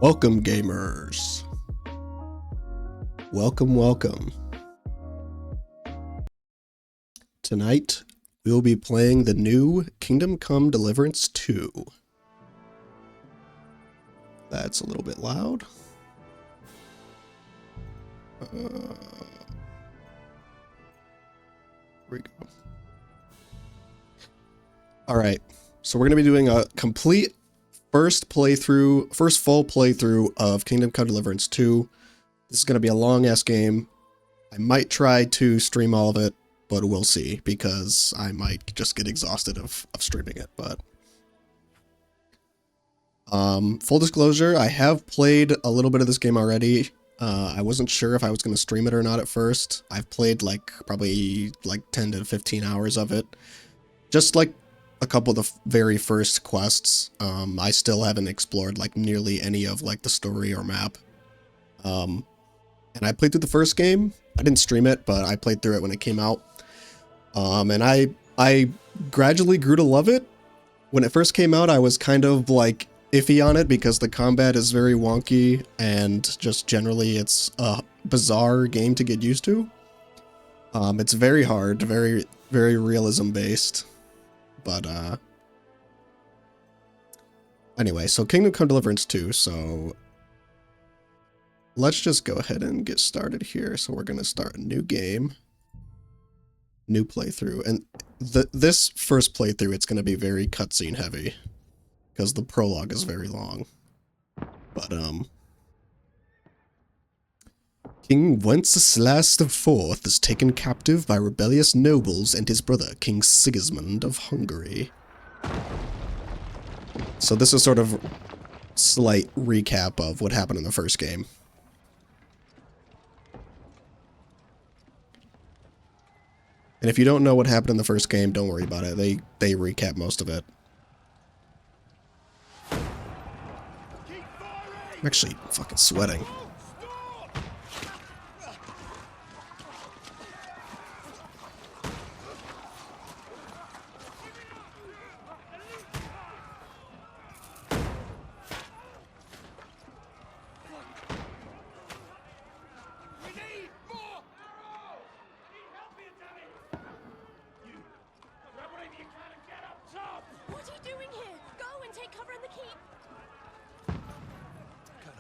Welcome, gamers. Welcome, welcome. Tonight, we will be playing the new Kingdom Come Deliverance 2. That's a little bit loud. Here we go. Alright, so we're going to be doing a complete first full playthrough of Kingdom Come Deliverance 2. This is going to be a long-ass game. I might try to stream all of it, but we'll see, because I might just get exhausted of streaming it, but... full disclosure, I have played a little bit of this game already. I wasn't sure if I was going to stream it or not at first. I've played probably 10 to 15 hours of it. Just like a couple of the very first quests. I still haven't explored nearly any of the story or map. And I played through the first game. I didn't stream it, but I played through it when it came out. And I gradually grew to love it. When it first came out, I was kind of iffy on it because the combat is very wonky and just generally it's a bizarre game to get used to. It's very hard, very realism based. But anyway, so Kingdom Come Deliverance 2, so let's just go ahead and get started here. So we're going to start a new game, new playthrough, and this first playthrough, it's going to be very cutscene heavy because the prologue is very long. But King Wenceslas IV is taken captive by rebellious nobles and his brother, King Sigismund of Hungary. So this is sort of slight recap of what happened in the first game. And if you don't know what happened in the first game, don't worry about it. They recap most of it. I'm actually fucking sweating.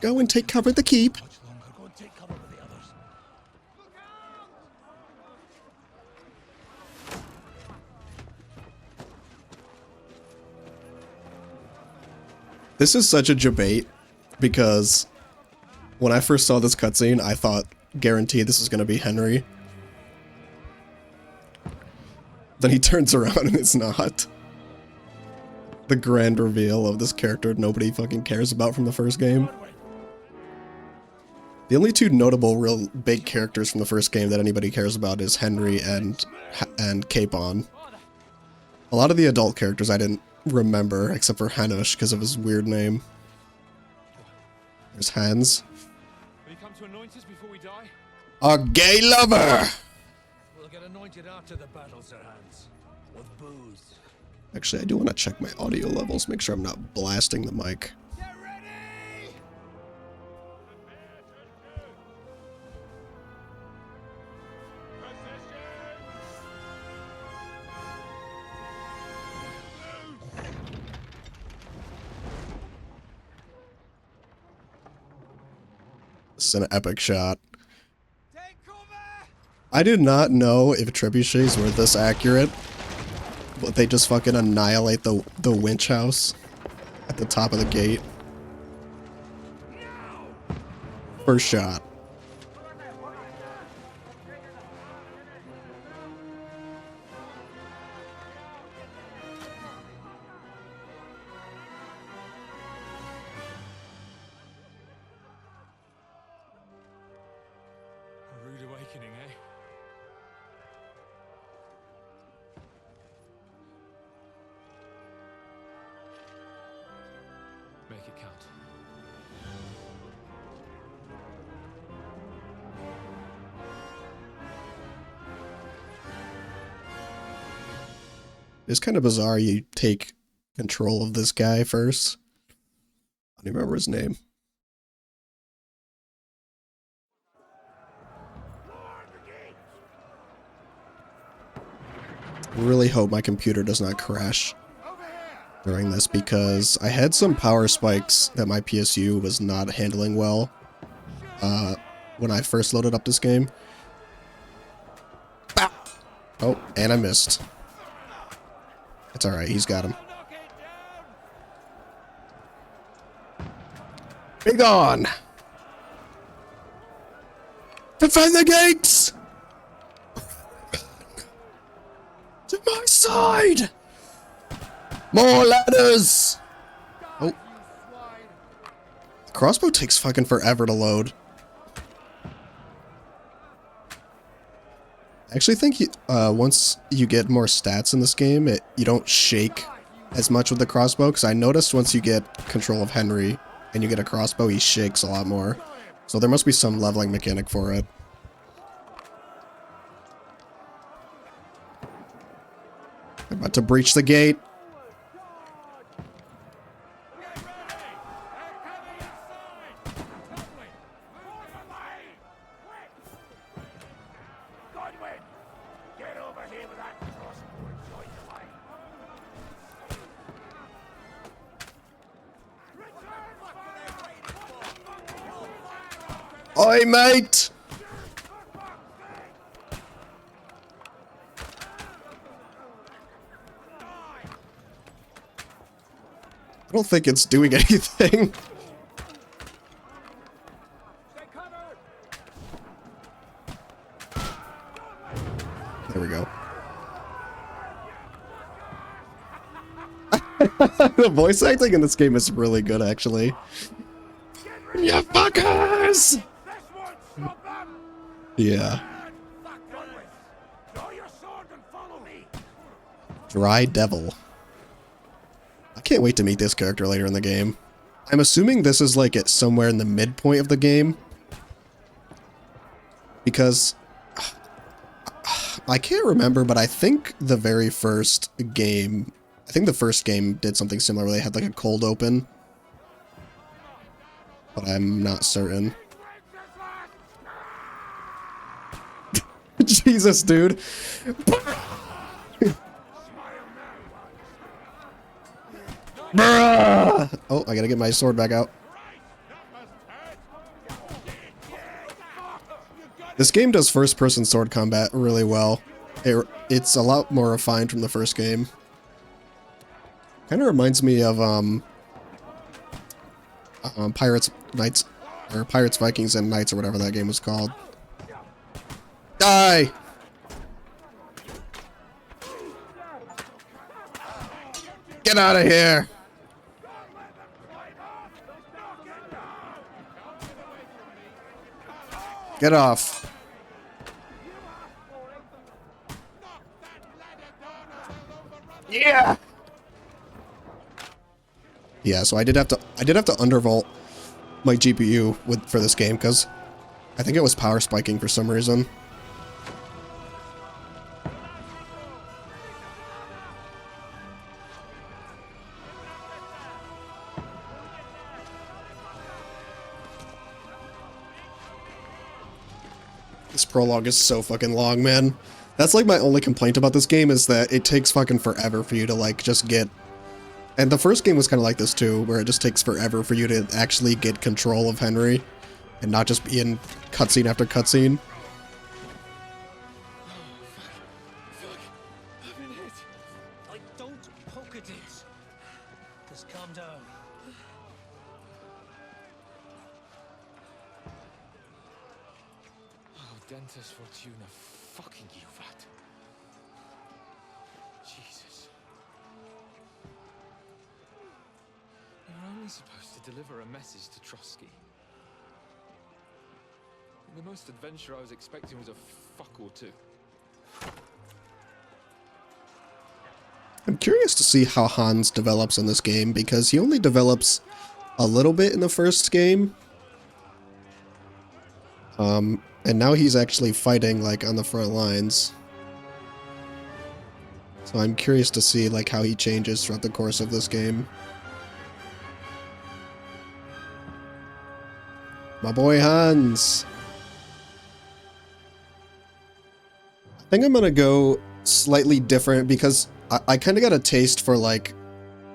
Go and take cover at the keep. This is such a debate because when I first saw this cutscene, I thought guaranteed this is going to be Henry. Then he turns around and it's not. The grand reveal of this character nobody fucking cares about from the first game. The only two notable real big characters from the first game that anybody cares about is Henry and Capon. A lot of the adult characters I didn't remember, except for Hanush because of his weird name. There's Hans. Will you come to anoint us before we die? A gay lover! We'll get anointed after the battle, Sir Hans. With booze. Actually, I do want to check my audio levels, make sure I'm not blasting the mic. Get ready! This is an epic shot. Take cover! I did not know if trebuchets were this accurate, but they just fucking annihilate the winch house at the top of the gate. First shot. A rude awakening, eh? Make it count. It's kind of bizarre you take control of this guy first. I don't even remember his name. Really hope my computer does not crash during this, because I had some power spikes that my PSU was not handling well when I first loaded up this game. Bah! Oh, and I missed. It's alright, he's got him. Be gone! Defend the gates! To my side! More ladders! Oh. The crossbow takes fucking forever to load. I actually think once you get more stats in this game, you don't shake as much with the crossbow, because I noticed once you get control of Henry and you get a crossbow, he shakes a lot more. So there must be some leveling mechanic for it. I'm about to breach the gate. Oi, mate! I don't think it's doing anything. There we go. The voice acting in this game is really good, actually. Ya fuckers! Yeah. Dry Devil. I can't wait to meet this character later in the game. I'm assuming this is like at somewhere in the midpoint of the game, because I can't remember, but I think the very first game, the first game did something similar where they had like a cold open, but I'm not certain. Jesus, dude. Oh, I gotta get my sword back out. This game does first-person sword combat really well. It's a lot more refined from the first game. Kind of reminds me of Pirates, Knights, or Pirates, Vikings, and Knights, or whatever that game was called. Die! Get out of here! Get off. Yeah! Yeah, so I did have to undervolt my GPU for this game, because I think it was power spiking for some reason. This prologue is so fucking long, man. That's like my only complaint about this game, is that it takes fucking forever for you to like just get... And the first game was kind of like this too, where it just takes forever for you to actually get control of Henry and not just be in cutscene after cutscene. Don't poke at it. Just calm down. Dentes Fortuna fucking you, that. Jesus. You're only supposed to deliver a message to Trotsky. And the most adventure I was expecting was a fuck or two. I'm curious to see how Hans develops in this game, because he only develops a little bit in the first game. And now he's actually fighting, like, on the front lines. So I'm curious to see, like, how he changes throughout the course of this game. My boy Hans! I think I'm gonna go slightly different because I kind of got a taste for like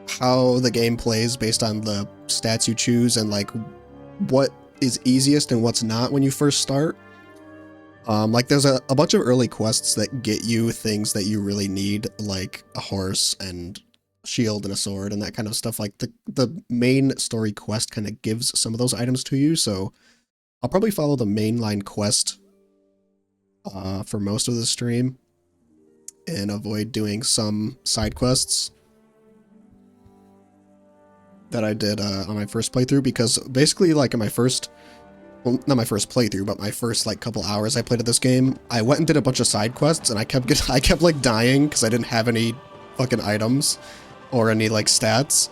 how the game plays based on the stats you choose and like what is easiest and what's not when you first start. Like there's a bunch of early quests that get you things that you really need, like a horse and shield and a sword and that kind of stuff. Like the main story quest kind of gives some of those items to you, so I'll probably follow the mainline quest for most of the stream and avoid doing some side quests that I did on my first playthrough, because basically like in my first, well, not my first playthrough, but my first like couple hours I played at this game, I went and did a bunch of side quests and I kept like dying because I didn't have any fucking items or any like stats.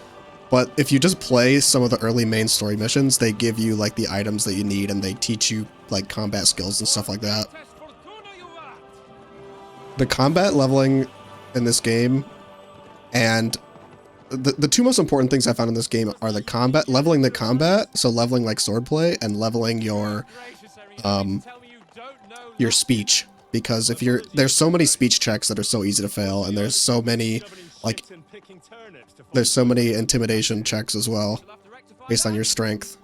But if you just play some of the early main story missions, they give you like the items that you need and they teach you like combat skills and stuff like that. The combat leveling in this game and the two most important things I found in this game are the combat, leveling the combat, so leveling like swordplay, and leveling your speech. Because if there's so many speech checks that are so easy to fail, and there's so many intimidation checks as well, based on your strength.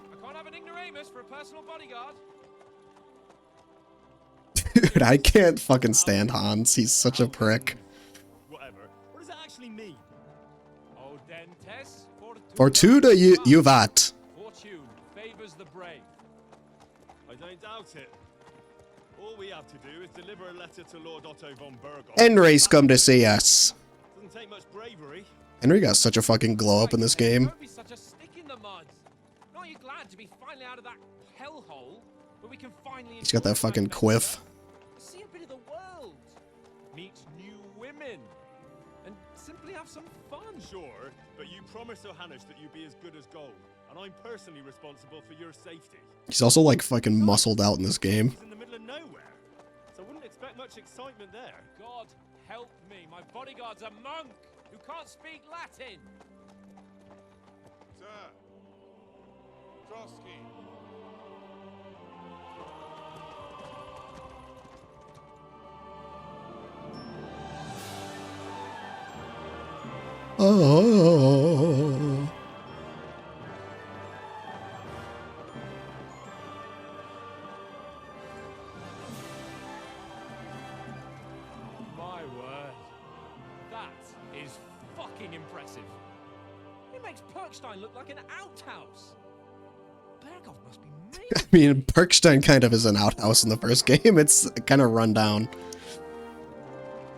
Dude, I can't fucking stand Hans. He's such a prick. Fortuna juvat. Fortune favors the brave. I don't doubt it. All we have to do is deliver a letter to Lord Otto von Burgos. Henry's come to see us. Doesn't take much bravery. Henry got such a fucking glow up in this game. Don't be such a stick in the mud. Aren't you glad to be finally out of that hellhole where we can finally? He's got that fucking quiff. See a bit of the world, meet new women, and simply have some fun. Sure, but you promised Johannes that you'd be as good as gold, and I'm personally responsible for your safety. He's also like fucking muscled out in this game. He's in the middle of nowhere, so I wouldn't expect much excitement there. God help me, my bodyguard's a monk who can't speak Latin. Sir, Trotsky. Oh. My word. That is fucking impressive. It makes Perkstein look like an outhouse. Berghoff must be made. I mean, Perkstein kind of is an outhouse in the first game. It's kind of run down.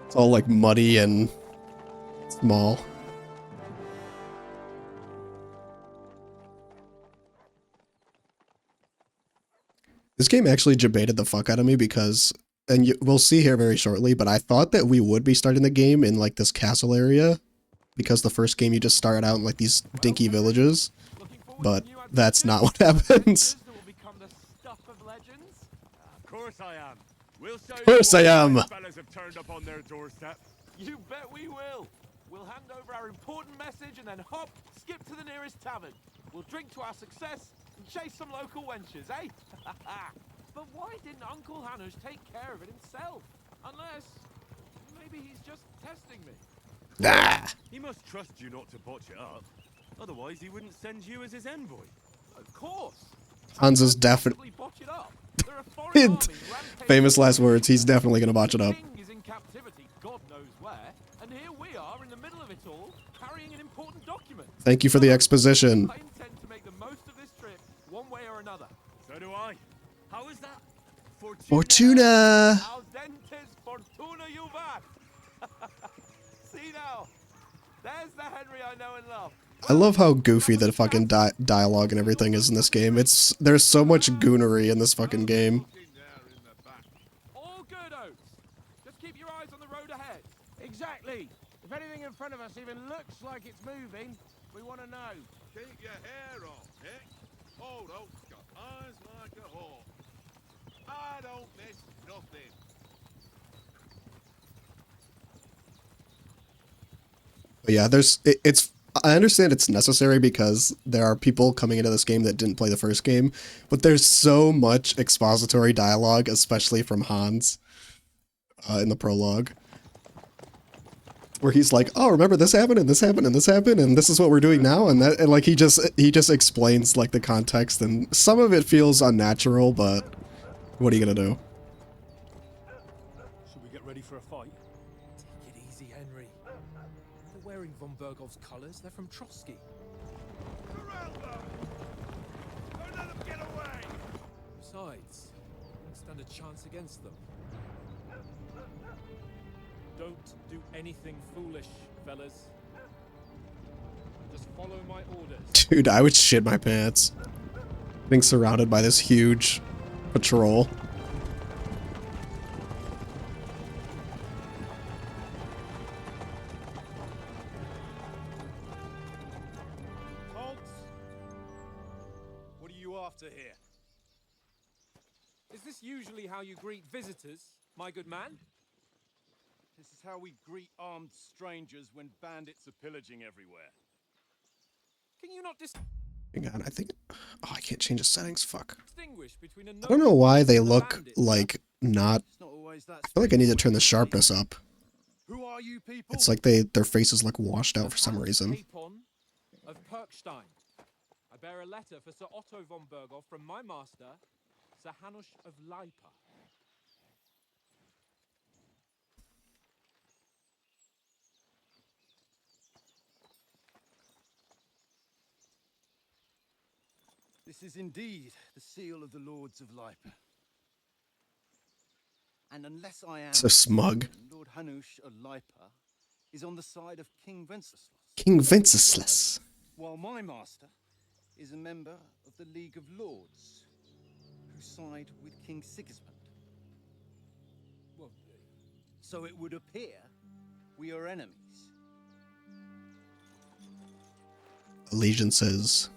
It's all like muddy and small. This game actually debated the fuck out of me because, and we'll see here very shortly, but I thought that we would be starting the game in like this castle area because the first game you just start out in like these dinky villages, but that's not what happens. Of course I am. We'll show Of course I am. Fellas have turned up on their doorstep. You bet we will. We'll hand over our important message and then hop, skip to the nearest tavern. We'll drink to our success and chase some local wenches, eh? But why didn't Uncle Hanush take care of it himself? Unless, maybe he's just testing me. Nah. He must trust you not to botch it up. Otherwise, he wouldn't send you as his envoy. Of course. Hans is definitely Botch it up. There are foreign armies rampaging. famous last words. He's definitely gonna botch it up. King is in captivity, God knows where, and here we are in the middle of it all, carrying an important document. Thank you for the exposition. I intend to make the most of this trip, one way or another. So do I. How is that? Fortuna. Al dentes fortuna juvat. See now, there's the Henry I know and love. I love how goofy the fucking dialogue and everything is in this game. There's so much goonery in this fucking game. All good, Oates. Just keep your eyes on the road ahead. Exactly. If anything in front of us even looks like it's moving, we want to know. Keep your hair on, Nick. Old Oak's got eyes like a hawk. I don't miss nothing. But yeah, it's I understand it's necessary because there are people coming into this game that didn't play the first game, but there's so much expository dialogue, especially from Hans in the prologue. where he's like, "Oh, remember this happened and this happened and this happened and this is what we're doing now," and that, and like he just explains like the context, and some of it feels unnatural, but what are you gonna do? Should we get ready for a fight? Take it easy, Henry. They're wearing von Bergov's colours. They're from Trotsky. Corral them! Don't let them get away! Besides, you don't stand a chance against them. Don't do anything foolish, fellas. Just follow my orders. Dude, I would shit my pants being surrounded by this huge patrol. Halt! What are you after here? Is this usually how you greet visitors, my good man? This is how we greet armed strangers when bandits are pillaging everywhere. Can you not Hang on, I think... Oh, I can't change the settings, fuck. distinguish between a I don't know why they look bandit, like not... It's not always that I feel like I need to turn the sharpness up. Who are you people? It's like their faces look washed out for some reason. Capon of Perkstein. I bear a letter for Sir Otto von Berghoff from my master, Sir Hanush of Lipa. This is indeed the seal of the Lords of Lipa. And unless I am So smug. Lord Hanush of Lipa is on the side of King Wenceslas, King Wenceslas. while my master is a member of the League of Lords, who side with King Sigismund. Well, So it would appear we are enemies. Allegiances.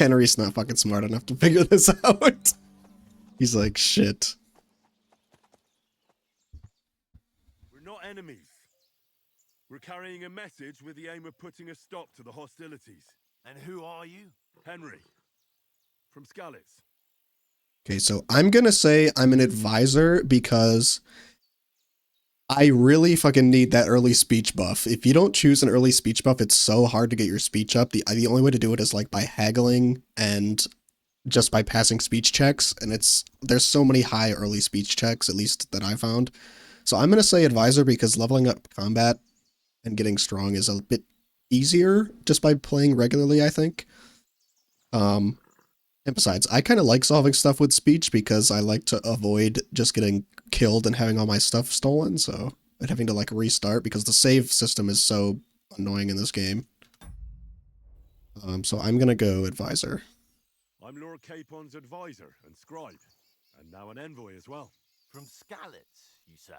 Henry's not fucking smart enough to figure this out. He's like, shit. We're not enemies. We're carrying a message with the aim of putting a stop to the hostilities. And who are you? Henry, from Skalitz. Okay, so I'm gonna say I'm an advisor because I really fucking need that early speech buff. If you don't choose an early speech buff, it's so hard to get your speech up. The only way to do it is like by haggling and just by passing speech checks, and there's so many high early speech checks, at least that I found. So I'm gonna say advisor because leveling up combat and getting strong is a bit easier just by playing regularly, I think. And besides, I kind of like solving stuff with speech because I like to avoid just getting killed and having all my stuff stolen, so and having to like restart because the save system is so annoying in this game. So I'm gonna go advisor. I'm Lord Capon's advisor and scribe, and now an envoy as well. From Skalitz, you say?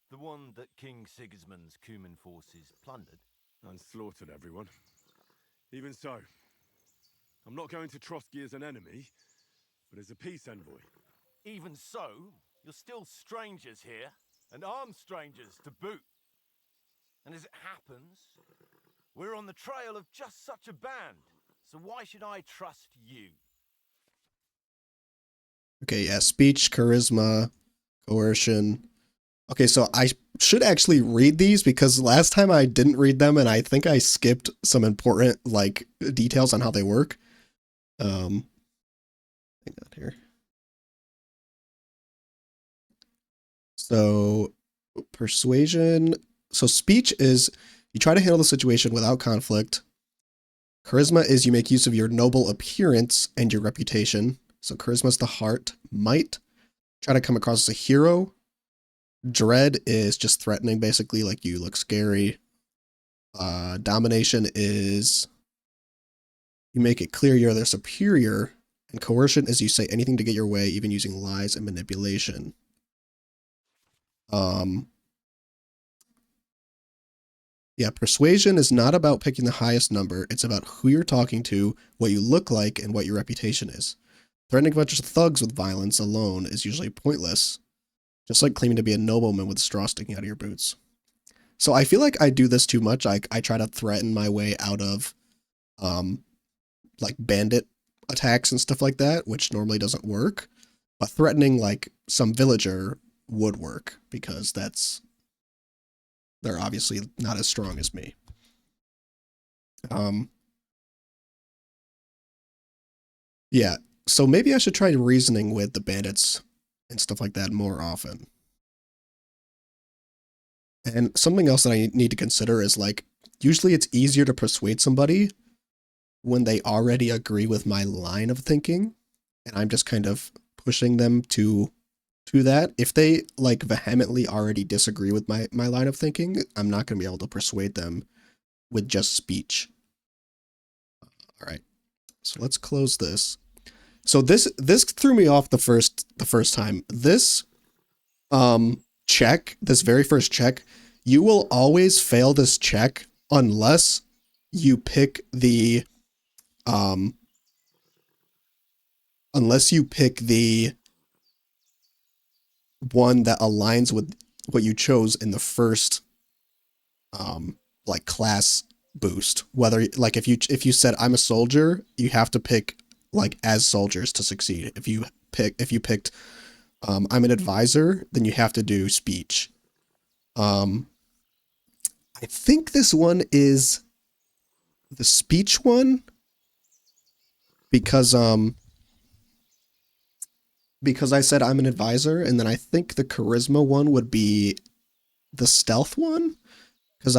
The one that King Sigismund's Cuman forces plundered? And slaughtered everyone. Even so, I'm not going to Trotsky as an enemy, but as a peace envoy. Even so, you're still strangers here, and armed strangers to boot. And as it happens, we're on the trail of just such a band, so why should I trust you? Okay, yeah, speech, charisma, coercion. Okay, so I should actually read these because last time I didn't read them and I think I skipped some important like details on how they work. Hang on here. So persuasion. So speech is you try to handle the situation without conflict. Charisma is you make use of your noble appearance and your reputation. So charisma is the heart. Might, try to come across as a hero. Dread is just threatening, basically, like you look scary. Domination is you make it clear you're their superior. And coercion is you say anything to get your way, even using lies and manipulation. Yeah, persuasion is not about picking the highest number. It's about who you're talking to, what you look like, and what your reputation is. Threatening a bunch of thugs with violence alone is usually pointless. Just like claiming to be a nobleman with straw sticking out of your boots. So I feel like I do this too much. I try to threaten my way out of, like bandit attacks and stuff like that, which normally doesn't work. But threatening like some villager would work, because they're obviously not as strong as me. Yeah, so maybe I should try reasoning with the bandits and stuff like that more often. And something else that I need to consider is, like, usually it's easier to persuade somebody when they already agree with my line of thinking, and I'm just kind of pushing them to that. If they, like, vehemently already disagree with my line of thinking, I'm not going to be able to persuade them with just speech. All right, so let's close this. So this threw me off the first time. This check, this very first check, you will always fail this check unless you pick the one that aligns with what you chose in the first like class boost. Whether, like, if you said I'm a soldier, you have to pick like as soldiers to succeed. If you picked I'm an advisor, then you have to do speech. I think this one is the speech one because I said I'm an advisor, and then I think the charisma one would be the stealth one, because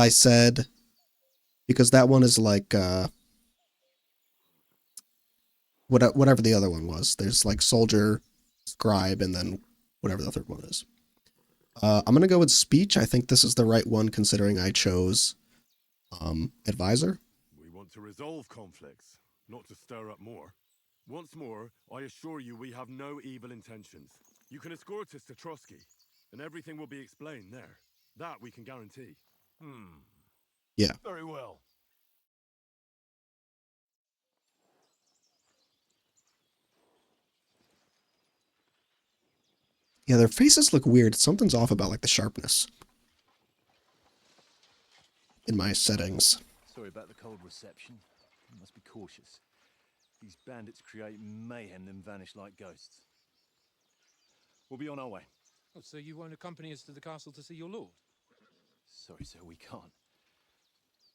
that one is like whatever the other one was. There's like soldier, scribe, and then whatever the third one is. I'm gonna go with speech. I think this is the right one, considering I chose advisor. We want to resolve conflicts, not to stir up more. Once more, I assure you we have no evil intentions. You can escort us to Trotsky, and everything will be explained there. That we can guarantee. Yeah. Very well. Yeah, their faces look weird. Something's off about, like, the sharpness in my settings. Sorry about the cold reception. You must be cautious. These bandits create mayhem, then vanish like ghosts. We'll be on our way. Oh, so you won't accompany us to the castle to see your lord? Sorry, sir, we can't.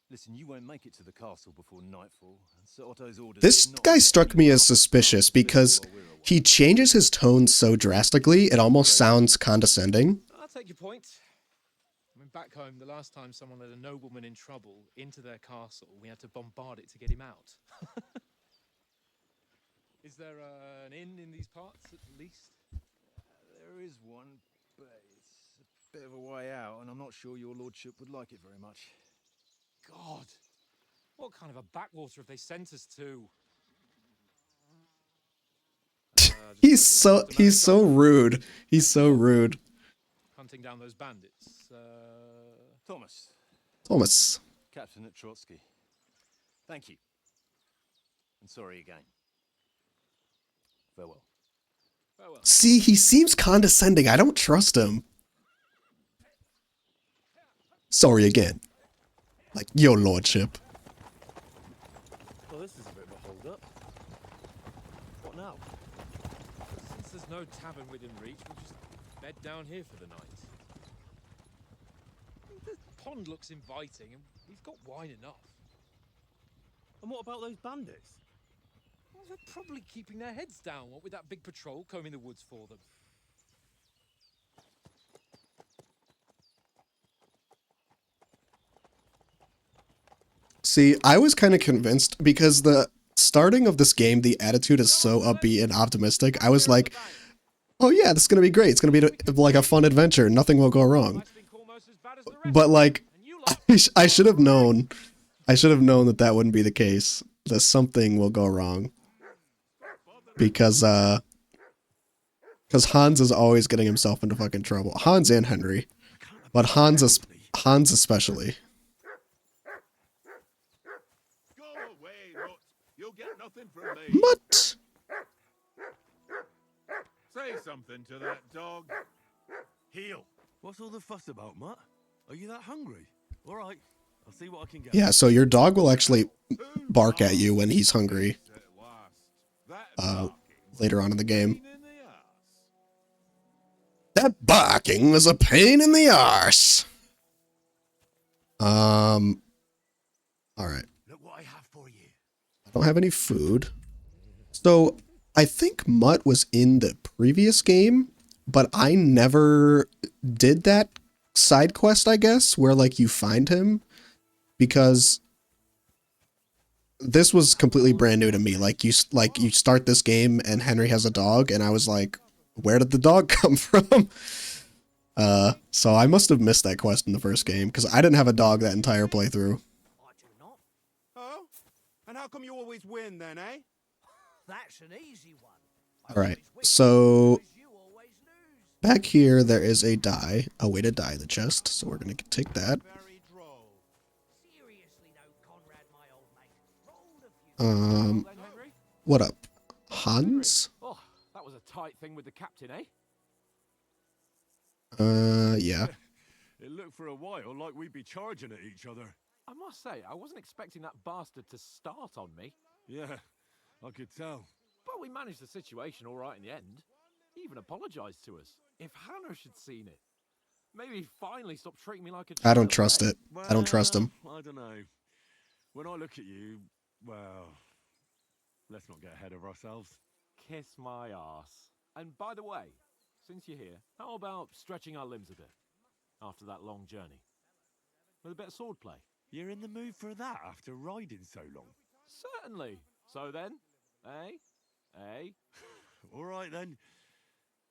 Listen, you won't make it to the castle before nightfall. And Sir Otto's orders. This guy struck me as suspicious because he changes his tone so drastically, it almost sounds condescending. I'll take your point. I mean, back home, the last time someone let a nobleman in trouble into their castle, we had to bombard it to get him out. Is there an inn in these parts, at least? There is one, but it's a bit of a way out, and I'm not sure your lordship would like it very much. God, what kind of a backwater have they sent us to? He's so rude. He's so rude. Hunting down those bandits. Thomas. Captain at Trotsky. Thank you. And sorry again. Farewell. Farewell. See, he seems condescending. I don't trust him. Sorry again. Like, your lordship. Well, this is a bit of a hold-up. What now? Since there's no tavern within reach, we'll just bed down here for the night. The pond looks inviting, and we've got wine enough. And what about those bandits? Well, they're probably keeping their heads down, what with that big patrol combing the woods for them. See, I was kind of convinced because the starting of this game, the attitude is so upbeat and optimistic. I was like, oh yeah, this is going to be great. It's going to be like a fun adventure. Nothing will go wrong. But like, I should have known. I should have known that wouldn't be the case. That something will go wrong. Because Hans is always getting himself into fucking trouble. Hans and Henry. But Hans especially. Go away, Mutt. You'll get nothing from me. Mutt! Say something to that dog. Heel. What's all the fuss about, Mutt? Are you that hungry? All right, I'll see what I can get. Yeah, so your dog will actually bark at you when he's hungry. Later on in the game. That barking was a pain in the arse. All right. Look what I have for you. I don't have any food. So I think Mutt was in the previous game, but I never did that side quest, I guess, where like you find him, because this was completely brand new to me. Like you start this game and Henry has a dog, and I was like, where did the dog come from? So I must have missed that quest in the first game, because I didn't have a dog that entire playthrough. I do not. Oh? And how come you always win then, eh? That's an easy one. All right, so back here there is a way to die in the chest, so we're gonna take that. Very droll. Seriously though, Conrad, my old mate. Rolled a few. Then, Henry? What up, Hans? Oh, that was a tight thing with the captain, eh? Yeah. It looked for a while like we'd be charging at each other. I must say, I wasn't expecting that bastard to start on me. Yeah, I could tell. But we managed the situation all right in the end. He even apologized to us. If Hanush had seen it, maybe he'd finally stop treating me like a child. I don't trust it. I don't trust him. I don't know. When I look at you, well, let's not get ahead of ourselves. Kiss my arse. And by the way, since you're here, how about stretching our limbs a bit after that long journey? With a bit of swordplay? You're in the mood for that after riding so long? Certainly. So then, eh? Eh? All right then.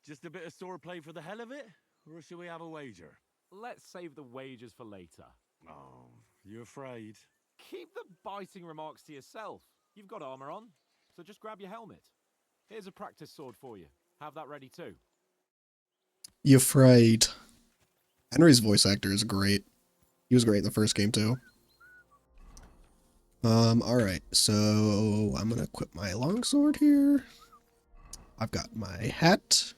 Just a bit of swordplay for the hell of it? Or should we have a wager? Let's save the wagers for later. Oh, you afraid? Keep the biting remarks to yourself. You've got armor on, so just grab your helmet. Here's a practice sword for you. Have that ready too. You afraid? Henry's voice actor is great. He was great in the first game too. Alright, so I'm gonna equip my longsword here. I've got my hat.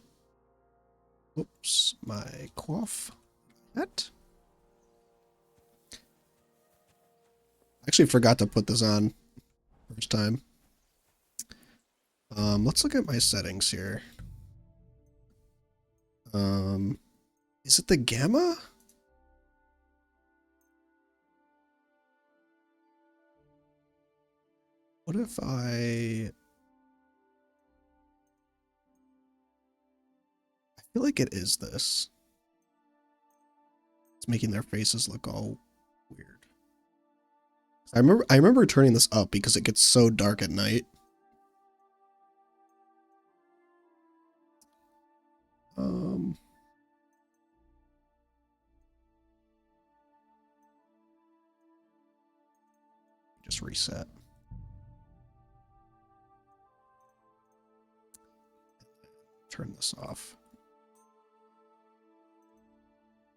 Oops, my coif hat. Actually forgot to put this on first time. Let's look at my settings here. Is it the gamma? What if I feel like it is this. It's making their faces look all weird. I remember turning this up because it gets so dark at night. Just reset. Turn this off.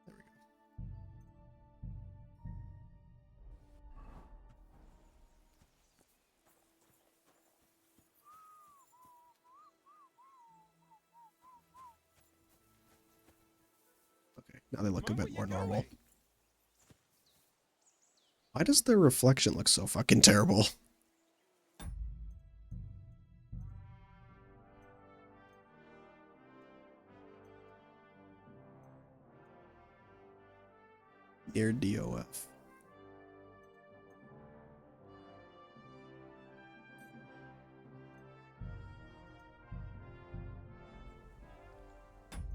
There we go. Okay, now they look a bit more normal. Why does their reflection look so fucking terrible? Near DOF.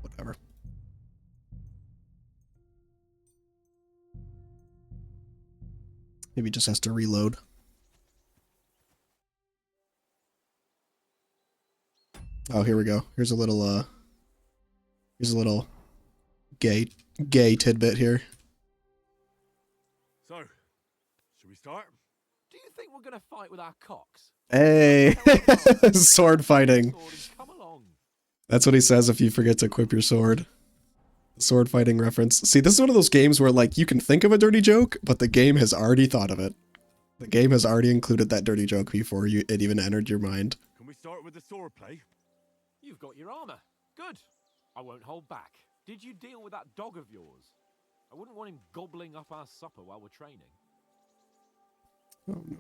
Whatever. Maybe it just has to reload. Oh, here we go. Here's a little gay tidbit here. So, should we start? Do you think we're gonna fight with our cocks? Hey, sword fighting. Come along. That's what he says if you forget to equip your sword. Sword fighting reference. See, this is one of those games where, like, you can think of a dirty joke, but the game has already thought of it. The game has already included that dirty joke before it even entered your mind. Can we start with the swordplay? You've got your armor. Good. I won't hold back. Did you deal with that dog of yours? I wouldn't want him gobbling up our supper while we're training. Oh, no.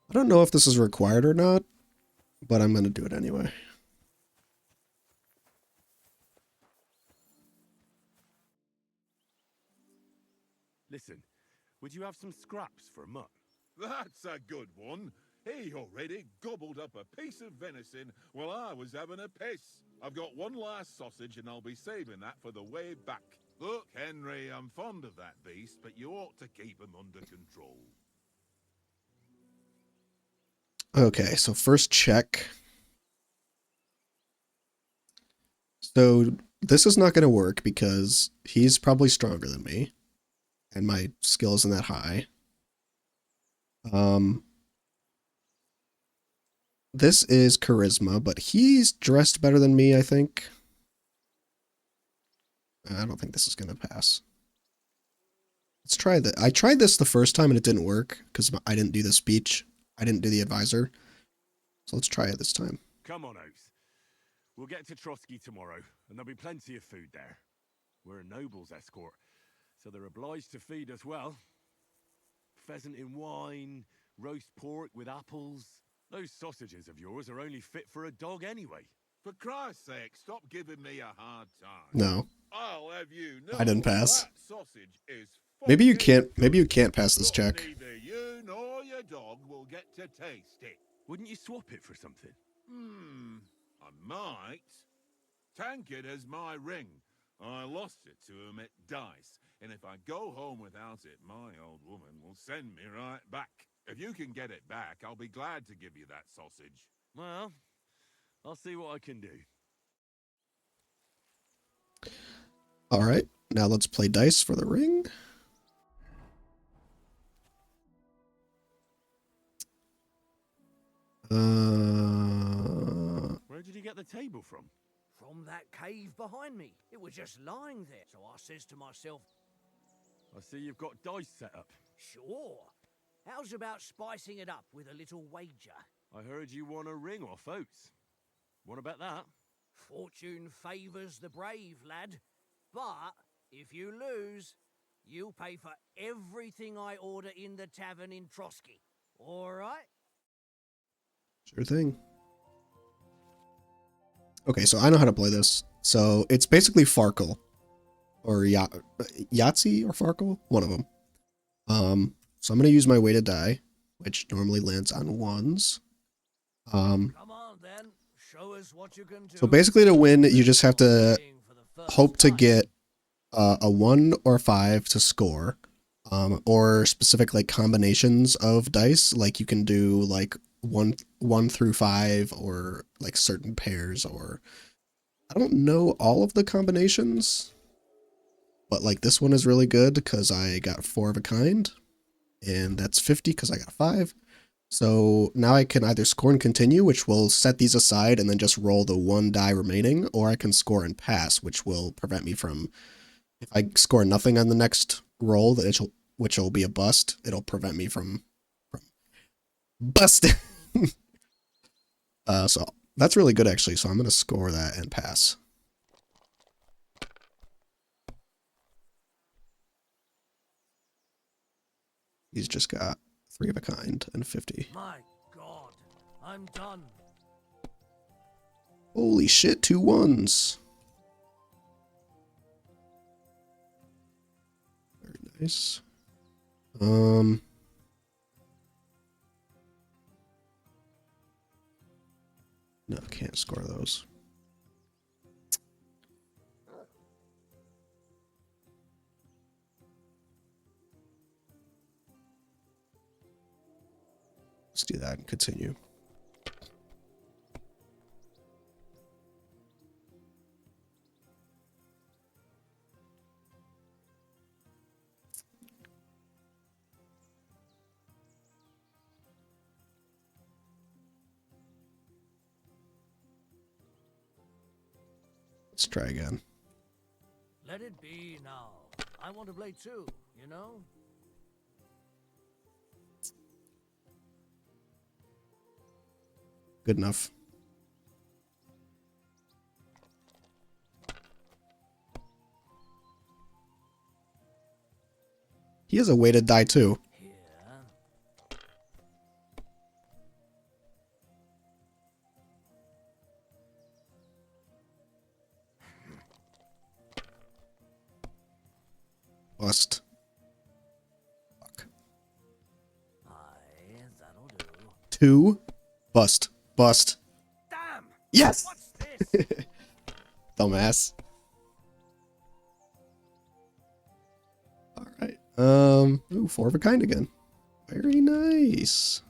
I don't know if this is required or not, but I'm going to do it anyway. Listen, would you have some scraps for Mutt? That's a good one. He already gobbled up a piece of venison while I was having a piss. I've got one last sausage and I'll be saving that for the way back. Look, Henry, I'm fond of that beast, but you ought to keep him under control. Okay, so first check. So this is not going to work because he's probably stronger than me, and my skill isn't that high. This is charisma, but he's dressed better than me, I think. I don't think this is going to pass. Let's try that. I tried this the first time and it didn't work because I didn't do the speech. I didn't do the advisor. So let's try it this time. Come on, Oates. We'll get to Trotsky tomorrow, and there'll be plenty of food there. We're a noble's escort, so they're obliged to feed us well. Pheasant in wine, roast pork with apples. Those sausages of yours are only fit for a dog anyway. For Christ's sake, stop giving me a hard time. No. I'll have you know I didn't pass. that sausage is Maybe you fucking can't pass this check. Neither you nor your dog will get to taste it. Wouldn't you swap it for something? I might. Tankard has my ring. I lost it to him at dice, and if I go home without it, my old woman will send me right back. If you can get it back, I'll be glad to give you that sausage. Well, I'll see what I can do. All right, now let's play dice for the ring. Where did you get the table from? From that cave behind me. It was just lying there. So I says to myself, I see you've got dice set up. sure. How's about spicing it up with a little wager? I heard you won a ring off Oates. What about that? Fortune favours the brave, lad. But if you lose, you'll pay for everything I order in the tavern in Trotsky. All right? Sure thing. Okay, so I know how to play this. So it's basically Farkle. Or Yahtzee or Farkle? One of them. So I'm going to use my weighted die, which normally lands on ones. Come on, then. Show us what you can do. So basically to win, you just have to hope to get a 1 or 5 to score. Or specific like combinations of dice. Like you can do like 1 through 5 or like certain pairs, or I don't know all of the combinations, but like this one is really good because I got 4 of a kind, and that's 50 because I got 5. So now I can either score and continue, which will set these aside and then just roll the 1 die remaining, or I can score and pass, which will prevent me from, if I score nothing on the next roll, which will be a bust, it'll prevent me from busting. So that's really good actually. So I'm going to score that and pass. He's just got 3 of a kind and 50. My God, I'm done. Holy shit, 2 1s. Very nice. No, can't score those. Let's do that and continue. Let's try again. Let it be now. I want to play too, you know? Good enough. He has a weighted die too. Here. Bust. 2. Bust. Bust. Damn! Yes! What's this? Dumbass. Alright. Ooh, 4 of a kind again. Very nice.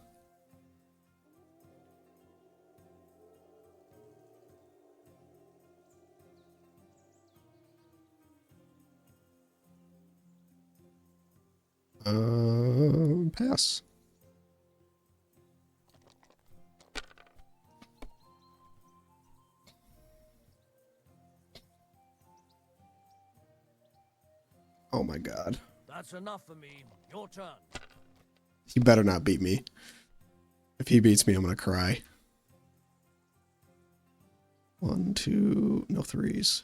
Pass. Oh my god. That's enough for me. Your turn. He better not beat me. If he beats me, I'm gonna cry. 1, 2, no 3s.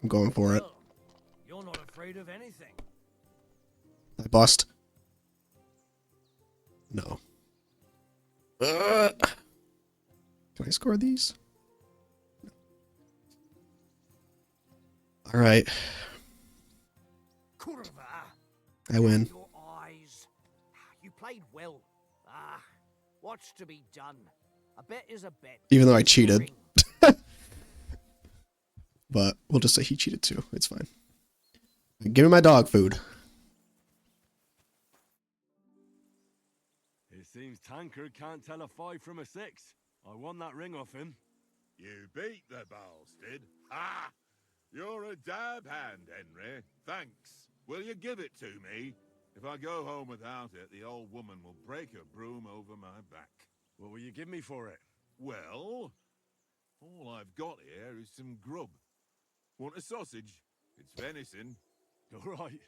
I'm going for it. Well, you're not afraid of anything. I bust. No. Can I score these? All right. Kurva. I win. Your eyes. You played well. Ah, what's to be done? A bet is a bet. Even though I cheated. But we'll just say he cheated too. It's fine. Give me my dog food. It seems Tankard can't tell a 5 from a 6. I won that ring off him. You beat the bastard. Ha! You're a dab hand, Henry. Thanks. Will you give it to me? If I go home without it, the old woman will break a broom over my back. What will you give me for it? Well, all I've got here is some grub. Want a sausage? It's venison. All right.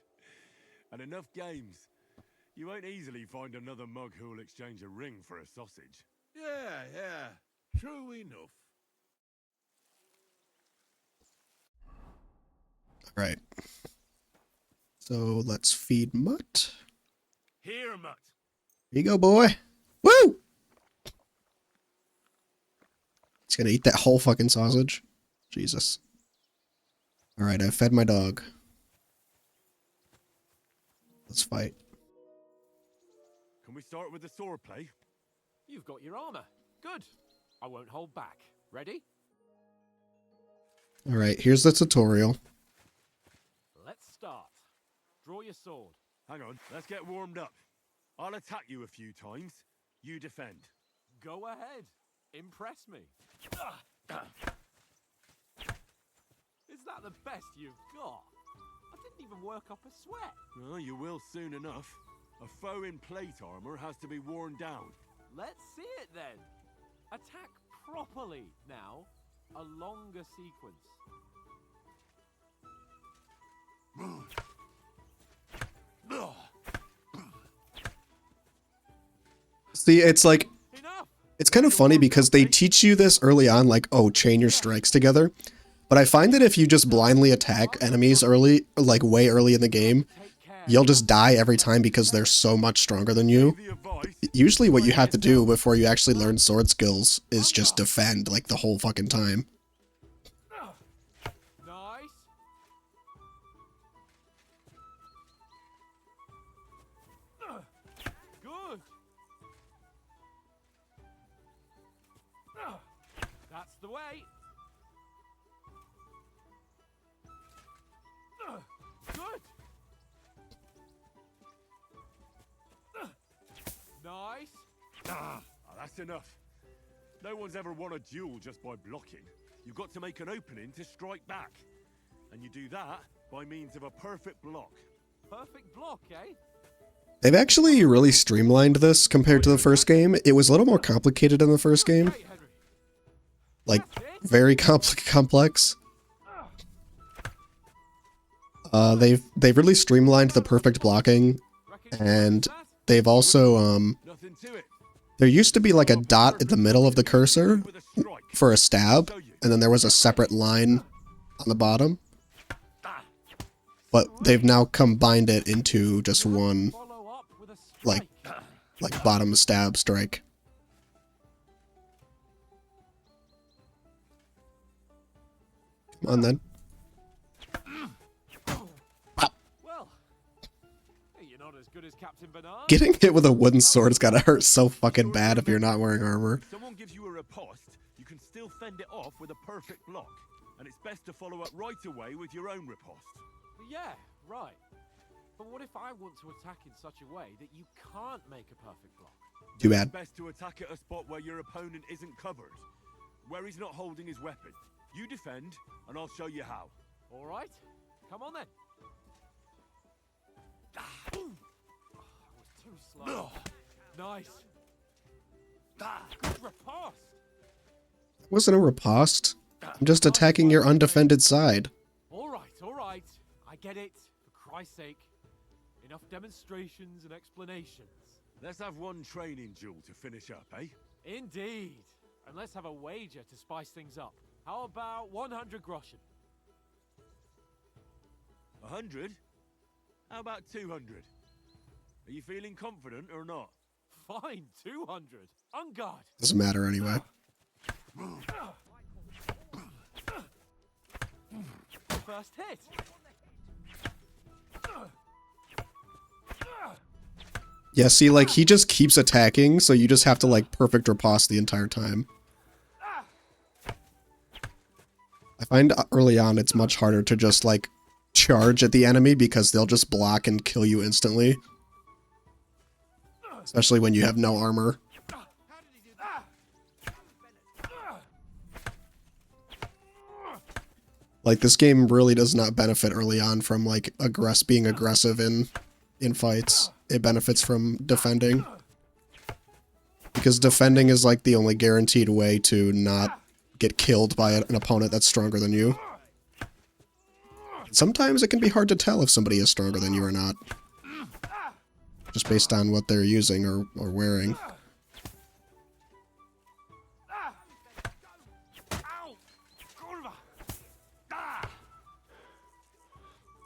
And enough games. You won't easily find another mug who'll exchange a ring for a sausage. Yeah. True enough. All right. So let's feed Mutt. Here, Mutt. Here you go, boy. Woo! He's gonna eat that whole fucking sausage. Jesus. All right, I fed my dog. Let's fight. Can we start with the sword play? You've got your armor. Good. I won't hold back. Ready? All right, here's the tutorial. Let's start. Draw your sword. Hang on, let's get warmed up. I'll attack you a few times. You defend. Go ahead. Impress me. Is that the best you've got? I didn't even work up a sweat. Well, you will soon enough. A foe in plate armor has to be worn down. Let's see it then. Attack properly now. A longer sequence. See, it's like, Enough. it's kind of funny because they teach you this early on, like, oh, chain your strikes together. But I find that if you just blindly attack enemies early, like way early in the game, you'll just die every time because they're so much stronger than you. The advice. Usually what you have to do before you actually learn sword skills is just defend, like, the whole fucking time. Nice. Good. That's the way. Good. Nice. That's enough. No one's ever won a duel just by blocking. You've got to make an opening to strike back. And you do that by means of a perfect block. Perfect block, eh? They've actually really streamlined this compared to the first game. It was a little more complicated in the first game. Okay, Henry. Like, very complex. They've really streamlined the perfect blocking, Reckon you and can do that? they've also Nothing to it. There used to be like a dot in the middle of the cursor for a stab, and then there was a separate line on the bottom. But they've now combined it into just one, like bottom stab strike. Come on then. Well, you're not as good as Captain Bernard. Getting hit with a wooden sword's gotta hurt so fucking bad if you're not wearing armor. Someone gives you a riposte, you can still fend it off with a perfect block. And it's best to follow up right away with your own riposte. Yeah, right. But what if I want to attack in such a way that you can't make a perfect block? Too It's bad. best to attack at a spot where your opponent isn't covered, where he's not holding his weapon. You defend, and I'll show you how. All right, come on then. I was too slow. Nice. Good riposte. Wasn't a riposte. I'm just attacking your undefended side. All right, all right. I get it. For Christ's sake. Enough demonstrations and explanations. Let's have one training duel to finish up, eh? Indeed. And let's have a wager to spice things up. How about 100 groschen? 100? How about 200? Are you feeling confident or not? Fine, 200. On guard. Doesn't matter anyway. First hit. Yeah, see, like, he just keeps attacking, so you just have to, like, perfect riposte the entire time. I find early on it's much harder to just, like, charge at the enemy because they'll just block and kill you instantly. Especially when you have no armor. Like, this game really does not benefit early on from, like, being aggressive in fights. It benefits from defending. Because defending is, like, the only guaranteed way to not get killed by an opponent that's stronger than you. Sometimes it can be hard to tell if somebody is stronger than you or not. Just based on what they're using or wearing.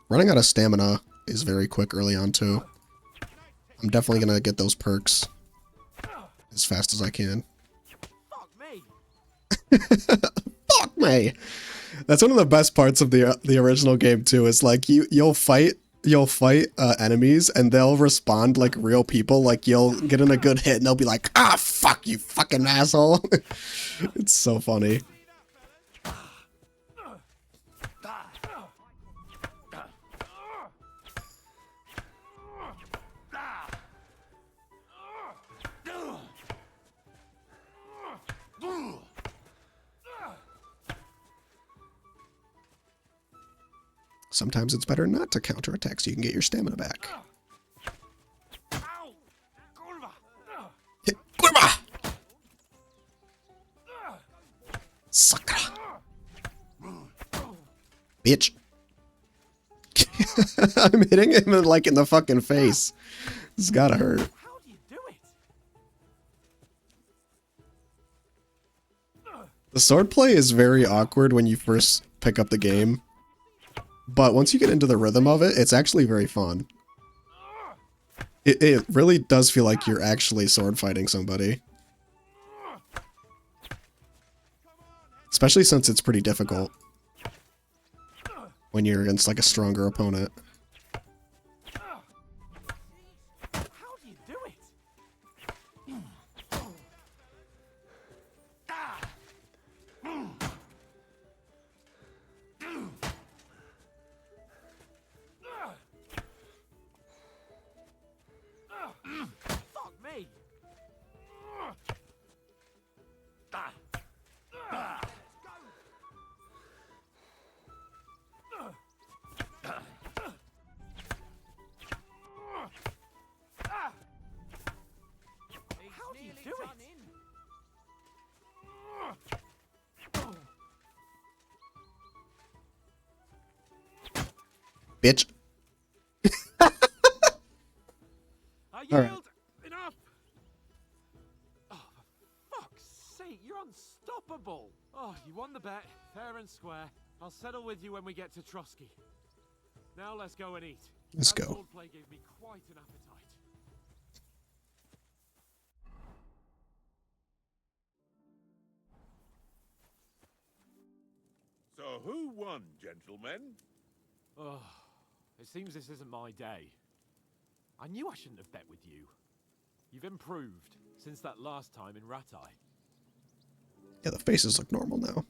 Running out of stamina is very quick early on, too. I'm definitely gonna get those perks as fast as I can. Fuck me. Fuck me! That's one of the best parts of the original game, too, is like you'll fight enemies and they'll respond like real people. Like, you'll get in a good hit and they'll be like, ah, fuck you, fucking asshole. It's so funny. Sometimes it's better not to counterattack so you can get your stamina back. Hit Kurva! Sakra! Bitch. I'm hitting him like in the fucking face. This has gotta hurt. How do you do it? The swordplay is very awkward when you first pick up the game. But once you get into the rhythm of it, it's actually very fun. It really does feel like you're actually sword fighting somebody. Especially since it's pretty difficult when you're against like a stronger opponent. How do you do it? Fuck me. How do you do it? Bitch. I yield. All right. Enough. Unstoppable! Oh, you won the bet, fair and square. I'll settle with you when we get to Trotsky. Now let's go and eat. Let's That go. swordplay gave me quite an appetite. So who won, gentlemen? Oh, it seems this isn't my day. I knew I shouldn't have bet with you. You've improved since that last time in Ratai. Yeah, the faces look normal now.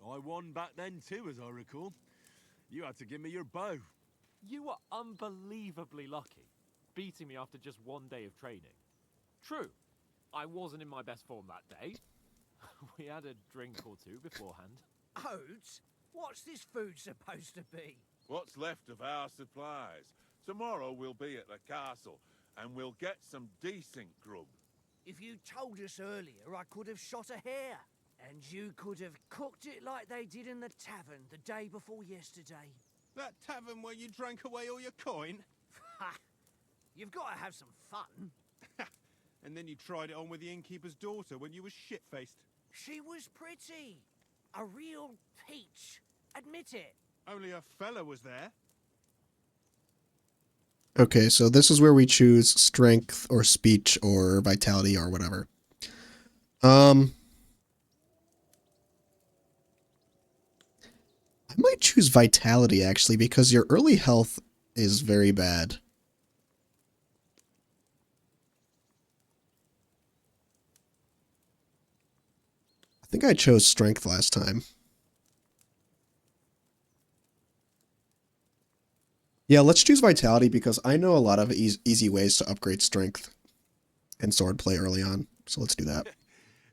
I won back then too, as I recall. You had to give me your bow. You were unbelievably lucky, beating me after just one day of training. True, I wasn't in my best form that day. We had a drink or two beforehand. Oats? What's this food supposed to be? What's left of our supplies? Tomorrow we'll be at the castle, and we'll get some decent grub. If you told us earlier, I could have shot a hare. And you could have cooked it like they did in the tavern the day before yesterday. That tavern where you drank away all your coin? Ha! You've got to have some fun. And then you tried it on with the innkeeper's daughter when you were shit-faced. She was pretty. A real peach. Admit it. Only a fella was there. Okay, so this is where we choose strength or speech or vitality or whatever. I might choose vitality actually because your early health is very bad. I think I chose strength last time. Yeah, let's choose vitality because I know a lot of easy ways to upgrade strength and swordplay early on. So let's do that.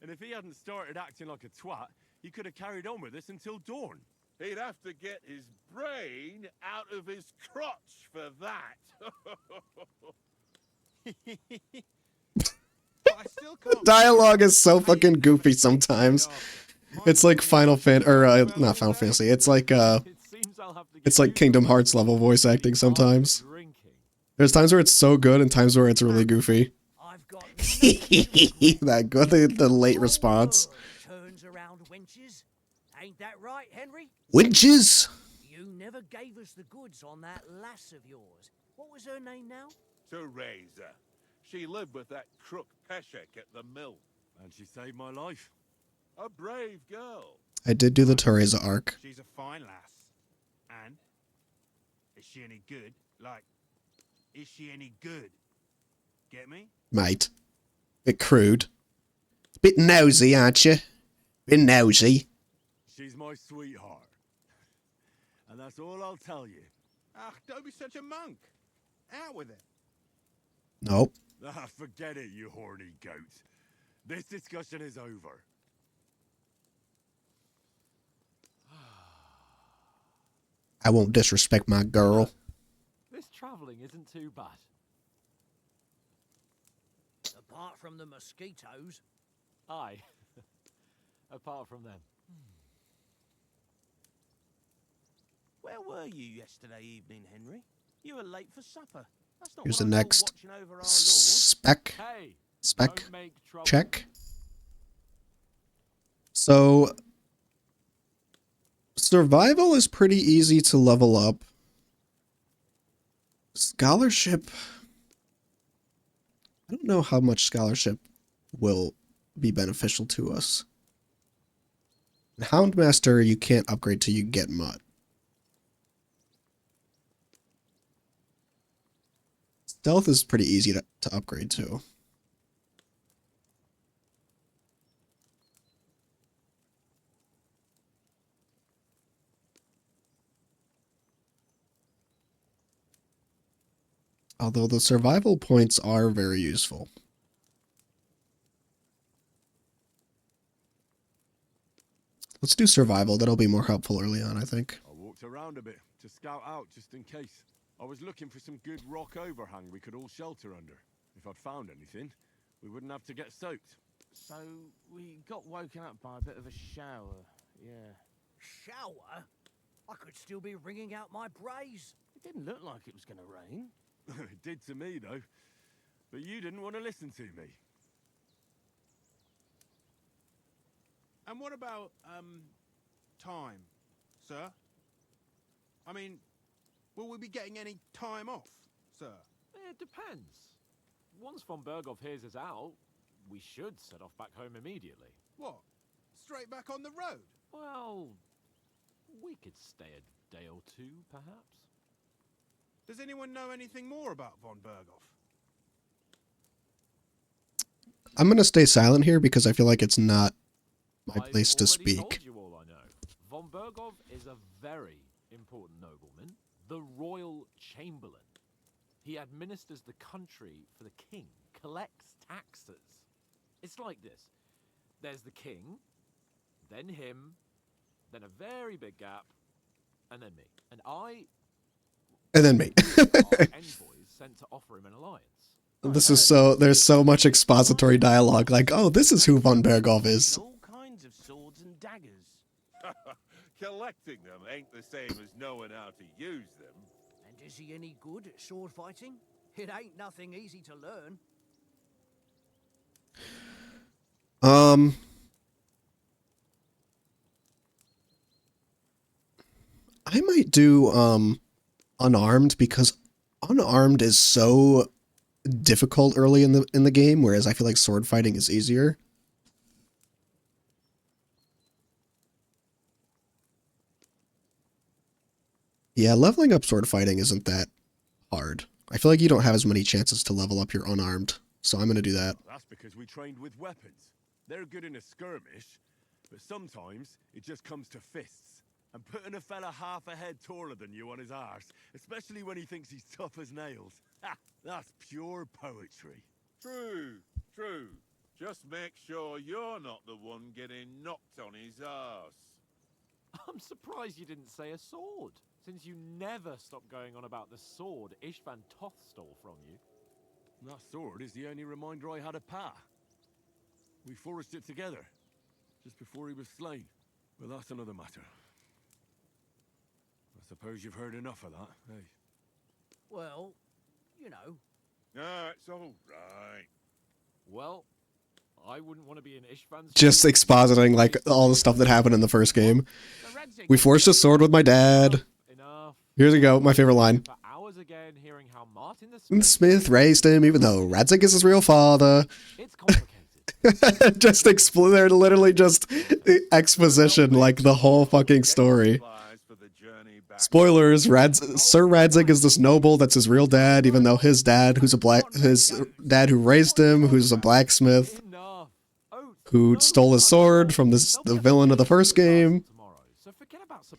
And if he hadn't started acting like a twat, he could have carried on with us until dawn. He'd have to get his brain out of his crotch for that. I still can't. Dialogue is so fucking goofy sometimes. It's like not Final Fantasy. It's like Kingdom Hearts level voice acting sometimes. There's times where it's so good and times where it's really goofy. I've got That good, the late response. turns around wenches. Ain't that right, Henry? Witches! You never gave us the goods on that lass of yours. What was her name now? Teresa. She lived with that crook Peshek at the mill. And she saved my life. A brave girl. I did do the Teresa arc. She's a fine lass. And? Is she any good? Like, is she any good? Get me? Mate. Bit crude. Bit nosy, aren't you? Bit nosy. She's my sweetheart. And that's all I'll tell you. Ah, don't be such a monk. Out with it. Nope. Ah, forget it, you horny goat. This discussion is over. I won't disrespect my girl. This traveling isn't too bad. Apart from the mosquitoes. Aye. Apart from them. Where were you yesterday evening, Henry? You were late for supper. That's not Here's what the I call next watching over our Lord. spec. Hey, Spec. don't make trouble. Check. So, survival is pretty easy to level up. Scholarship. I don't know how much scholarship will be beneficial to us. Houndmaster, you can't upgrade till you get mud. Stealth is pretty easy to upgrade to. Although the survival points are very useful. Let's do survival. That'll be more helpful early on, I think. I walked around a bit to scout out just in case. I was looking for some good rock overhang we could all shelter under. If I'd found anything, we wouldn't have to get soaked. So we got woken up by a bit of a shower. Yeah. Shower? I could still be wringing out my brace. It didn't look like it was going to rain. It did to me, though. But you didn't want to listen to me. And what about, time, sir? I mean, will we be getting any time off, sir? It depends. Once von Berghoff hears us out, we should set off back home immediately. What? Straight back on the road? Well, we could stay a day or two, perhaps. Does anyone know anything more about von Berghoff? I'm gonna stay silent here because I feel like it's not my I've place to already speak. told you all I know. Von Berghoff is a very important nobleman, the royal chamberlain. He administers the country for the king, collects taxes. It's like this. There's the king, then him, then a very big gap, and then me. And And then me. are envoys sent to offer him an alliance. This is there's so much expository dialogue, like, oh, this is who von Berghoff is. All kinds of swords and daggers. Collecting them ain't the same as knowing how to use them. And is he any good at sword fighting? It ain't nothing easy to learn. I might do unarmed because unarmed is so difficult early in the game, whereas I feel like sword fighting is easier. Yeah, leveling up sword fighting isn't that hard. I feel like you don't have as many chances to level up your unarmed, so I'm gonna do that. That's because we trained with weapons. They're good in a skirmish, but sometimes it just comes to fists. And putting a fella half a head taller than you on his arse, especially when he thinks he's tough as nails, ha, that's pure poetry. True, true. Just make sure you're not the one getting knocked on his arse. I'm surprised you didn't say a sword, since you never stop going on about the sword Ishvan Toth stole from you. That sword is the only reminder I had of Pa. We forged it together, just before he was slain. But that's another matter. I suppose you've heard enough of that, eh? Well, you know. Ah, it's all right. Well, I wouldn't want to be in Ishvan's... Just expositing like all the stuff that happened in the first game. We forged a sword with my dad. Enough. Here's we go, my favorite line. For hours again, hearing how Martin the The Smith raised him, even though Radzig is his real father. It's complicated. Just they're literally just exposition, like the whole fucking story. Spoilers: Sir Radzig is this noble that's his real dad, even though his dad, his dad who raised him, who's a blacksmith, who stole his sword from the villain of the first game.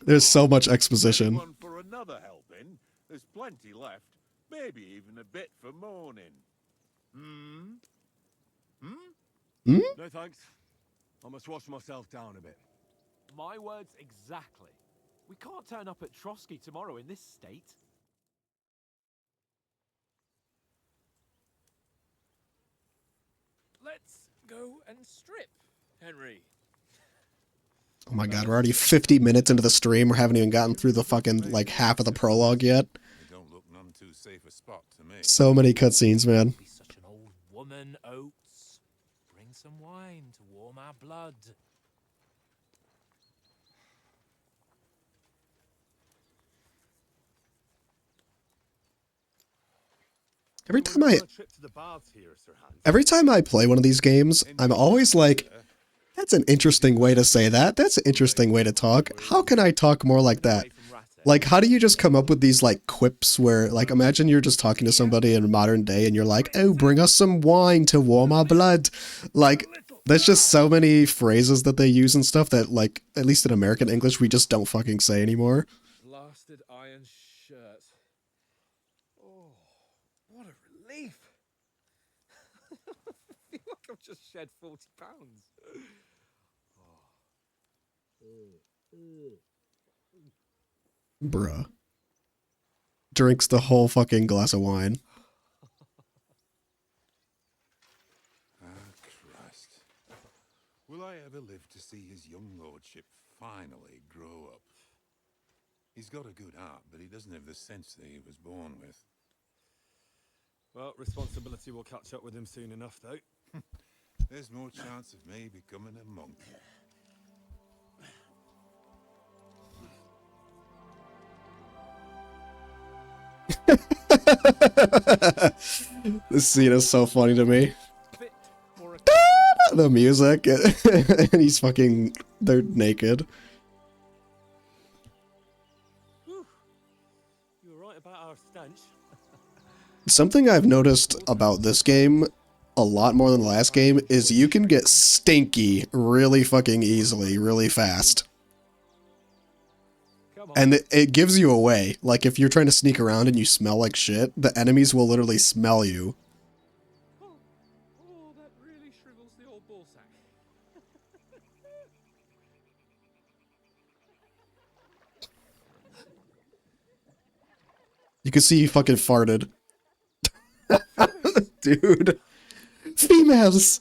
There's so much exposition. For another helping, there's plenty left, maybe even a bit for morning. No thanks. I must wash myself down a bit. My words exactly. We can't turn up at Trotsky tomorrow in this state. Let's go and strip, Henry. Oh my god, we're already 50 minutes into the stream. We haven't even gotten through the fucking, like, half of the prologue yet. They don't look none too safe a spot to me. So many cutscenes, man. Be such an old woman, Oates. Bring some wine to warm our blood. Every time I play one of these games, I'm always like, that's an interesting way to say that. That's an interesting way to talk. How can I talk more like that? Like, how do you just come up with these, like, quips where, like, imagine you're just talking to somebody in modern day and you're like, oh, bring us some wine to warm our blood. Like, there's just so many phrases that they use and stuff that, like, at least in American English, we just don't fucking say anymore. Blasted iron shirt. Oh, what a relief. I feel like I've just shed 40 pounds. Bruh. Drinks the whole fucking glass of wine. Christ. Will I ever live to see his young lordship finally grow up? He's got a good heart, but he doesn't have the sense that he was born with. Well, responsibility will catch up with him soon enough, though. There's more chance of me becoming a monk. This scene is so funny to me. Fit for a The music, and he's fucking, they're naked. Whew. You were right about our stench. Something I've noticed about this game a lot more than the last game is you can get stinky really fucking easily, really fast. Come on. And it gives you away. Like, if you're trying to sneak around and you smell like shit, the enemies will literally smell you. Oh, that really shrivels the old ball sack. You can see he fucking farted. Dude. Females!